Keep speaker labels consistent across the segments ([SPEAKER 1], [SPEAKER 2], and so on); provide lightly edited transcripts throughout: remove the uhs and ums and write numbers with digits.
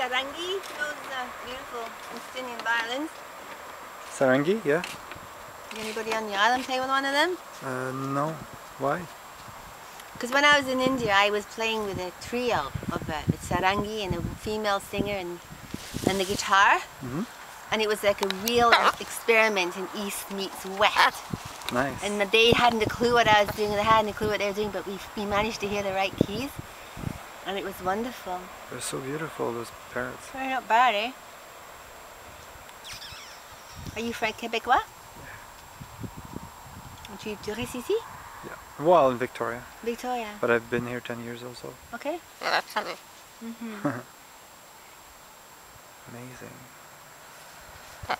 [SPEAKER 1] sarangi, those beautiful Estonian violins.
[SPEAKER 2] Sarangi, yeah.
[SPEAKER 1] Did anybody on the island play with one of them?
[SPEAKER 2] No. Why?
[SPEAKER 1] Because when I was in India, I was playing with a trio of the sarangi and a female singer and the guitar.
[SPEAKER 2] Mm-hmm.
[SPEAKER 1] And it was like a real experiment in East meets West.
[SPEAKER 2] Nice.
[SPEAKER 1] And they hadn't a clue what I was doing, and they hadn't a clue what they were doing, but we managed to hear the right keys. And it was wonderful.
[SPEAKER 2] They're so beautiful, those parrots.
[SPEAKER 1] They're not bad, eh? Are you from Québécois? Tu restes ici?
[SPEAKER 2] Yeah. Well, in Victoria.
[SPEAKER 1] Victoria.
[SPEAKER 2] But I've been here 10 years also.
[SPEAKER 1] Okay. Mm-hmm.
[SPEAKER 2] Amazing.
[SPEAKER 1] Do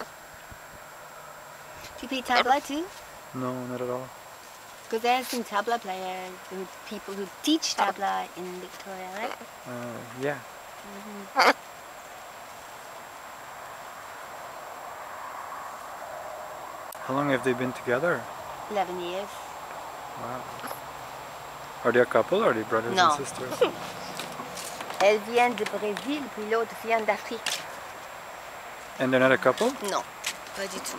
[SPEAKER 1] you play tabla too?
[SPEAKER 2] No, not at all.
[SPEAKER 1] Because there's some tabla players and people who teach tabla in Victoria, right?
[SPEAKER 2] Yeah.
[SPEAKER 1] Mm-hmm.
[SPEAKER 2] How long have they been together?
[SPEAKER 1] 11 years.
[SPEAKER 2] Wow. Are they a couple or are they brothers
[SPEAKER 1] No.
[SPEAKER 2] and sisters?
[SPEAKER 1] Elle vient du Brésil, puis l'autre vient d'Afrique.
[SPEAKER 2] And they're not a couple?
[SPEAKER 1] Non, pas du tout.